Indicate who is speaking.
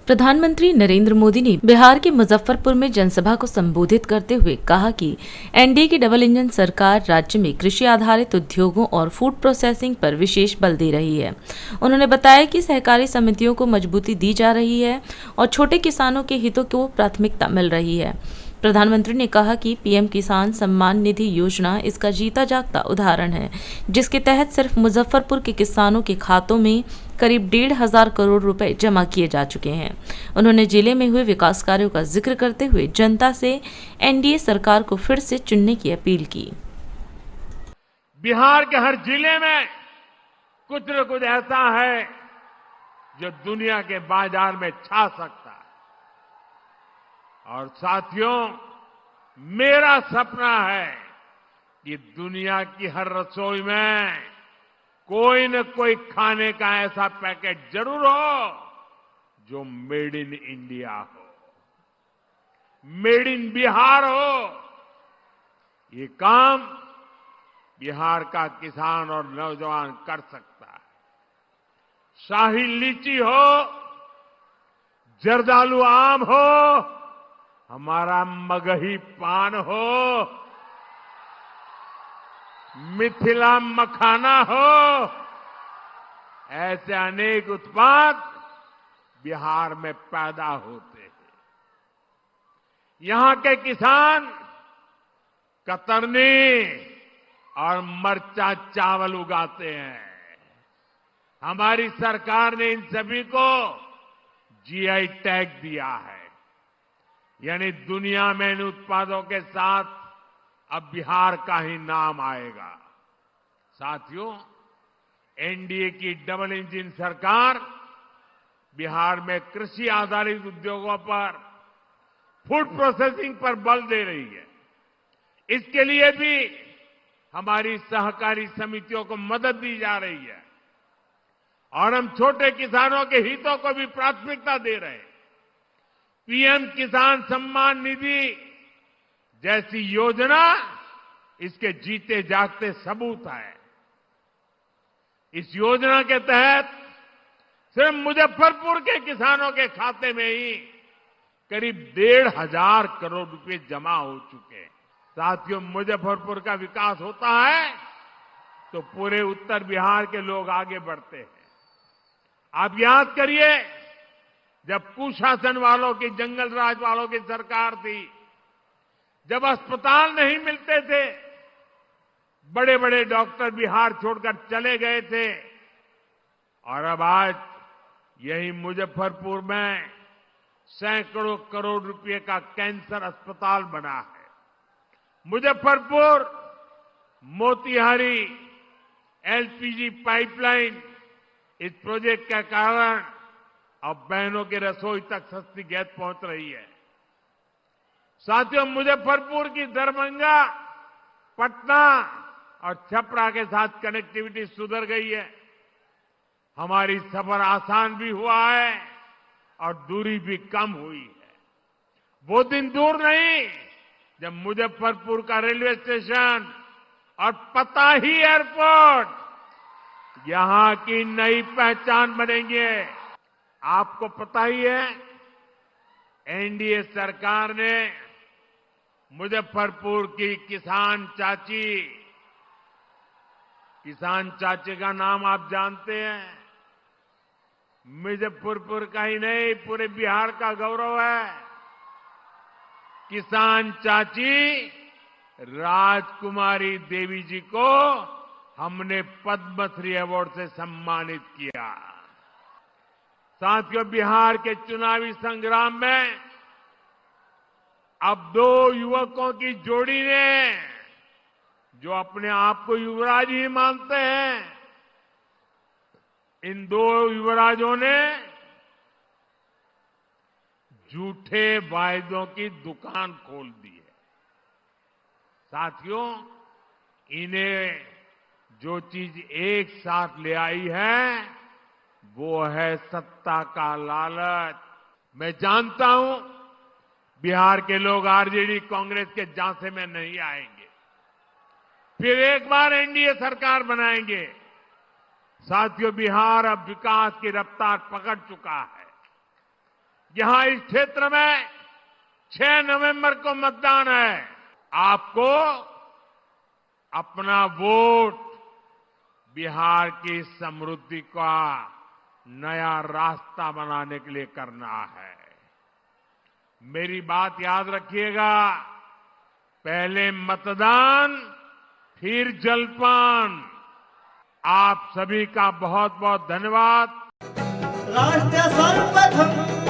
Speaker 1: प्रधानमंत्री नरेंद्र मोदी ने बिहार के मुजफ्फरपुर में जनसभा को संबोधित करते हुए कहा कि एनडीए की डबल इंजन सरकार राज्य में कृषि आधारित उद्योगों और फूड प्रोसेसिंग पर विशेष बल दे रही है। उन्होंने बताया कि सहकारी समितियों को मजबूती दी जा रही है और छोटे किसानों के हितों को प्राथमिकता मिल रही है। प्रधानमंत्री ने कहा कि पीएम किसान सम्मान निधि योजना इसका जीता जागता उदाहरण है, जिसके तहत सिर्फ मुजफ्फरपुर के किसानों के खातों में करीब 1,500 करोड़ रुपए जमा किए जा चुके हैं। उन्होंने जिले में हुए विकास कार्यों का जिक्र करते हुए जनता से एनडीए सरकार को फिर से चुनने की अपील की।
Speaker 2: बिहार के हर जिले में कुछ न कुछ ऐसा है जो दुनिया के बाजार में छा सकता है। और साथियों, मेरा सपना है कि दुनिया की हर रसोई में कोई न कोई खाने का ऐसा पैकेट जरूर हो जो मेड इन इंडिया हो, मेड इन बिहार हो। ये काम बिहार का किसान और नौजवान कर सकता है। शाही लीची हो, जर्दालू आम हो, हमारा मगही पान हो, मिथिला मखाना हो, ऐसे अनेक उत्पाद बिहार में पैदा होते हैं। यहां के किसान कतरनी और मरचा चावल उगाते हैं। हमारी सरकार ने इन सभी को जीआई टैग दिया है, यानी दुनिया में इन उत्पादों के साथ अब बिहार का ही नाम आएगा। साथियों, एनडीए की डबल इंजन सरकार बिहार में कृषि आधारित उद्योगों पर, फूड प्रोसेसिंग पर बल दे रही है। इसके लिए भी हमारी सहकारी समितियों को मदद दी जा रही है और हम छोटे किसानों के हितों को भी प्राथमिकता दे रहे हैं। पीएम किसान सम्मान निधि जैसी योजना इसके जीते जागते सबूत है। इस योजना के तहत सिर्फ मुजफ्फरपुर के किसानों के खाते में ही करीब 1,500 करोड़ रुपए जमा हो चुके हैं। साथियों, मुजफ्फरपुर का विकास होता है तो पूरे उत्तर बिहार के लोग आगे बढ़ते हैं। आप याद करिए, जब कुशासन वालों की, जंगल राज वालों की सरकार थी, जब अस्पताल नहीं मिलते थे, बड़े बड़े डॉक्टर बिहार छोड़कर चले गए थे, और अब आज यही मुजफ्फरपुर में सैकड़ों करोड़ रुपए का कैंसर अस्पताल बना है। मुजफ्फरपुर मोतिहारी एलपीजी पाइपलाइन, इस प्रोजेक्ट के कारण अब बहनों की रसोई तक सस्ती गैस पहुंच रही है। साथियों, मुजफ्फरपुर की दरभंगा, पटना और छपरा के साथ कनेक्टिविटी सुधर गई है। हमारी सफर आसान भी हुआ है और दूरी भी कम हुई है। वो दिन दूर नहीं जब मुजफ्फरपुर का रेलवे स्टेशन और पताही एयरपोर्ट यहां की नई पहचान बनेंगे। आपको पता ही है, एनडीए सरकार ने मुजफ्फरपुर की किसान चाची का नाम आप जानते हैं। मुजफ्फरपुर का ही नहीं, पूरे बिहार का गौरव है। किसान चाची राजकुमारी देवी जी को हमने पद्मश्री अवार्ड से सम्मानित किया। साथियों, बिहार के चुनावी संग्राम में अब 2 युवकों की जोड़ी ने, जो अपने आप को युवराज ही मानते हैं, इन 2 युवराजों ने झूठे वायदों की दुकान खोल दी है। साथियों, इन्हें जो चीज एक साथ ले आई है वो है सत्ता का लालच। मैं जानता हूं बिहार के लोग आरजेडी कांग्रेस के झांसे में नहीं आएंगे, फिर एक बार एनडीए सरकार बनाएंगे। साथियों, बिहार अब विकास की रफ्तार पकड़ चुका है। यहां इस क्षेत्र में 6 नवंबर को मतदान है। आपको अपना वोट बिहार की समृद्धि का नया रास्ता बनाने के लिए करना है। मेरी बात याद रखिएगा, पहले मतदान फिर जलपान। आप सभी का बहुत बहुत धन्यवाद।
Speaker 3: राष्ट्र सर्वप्रथम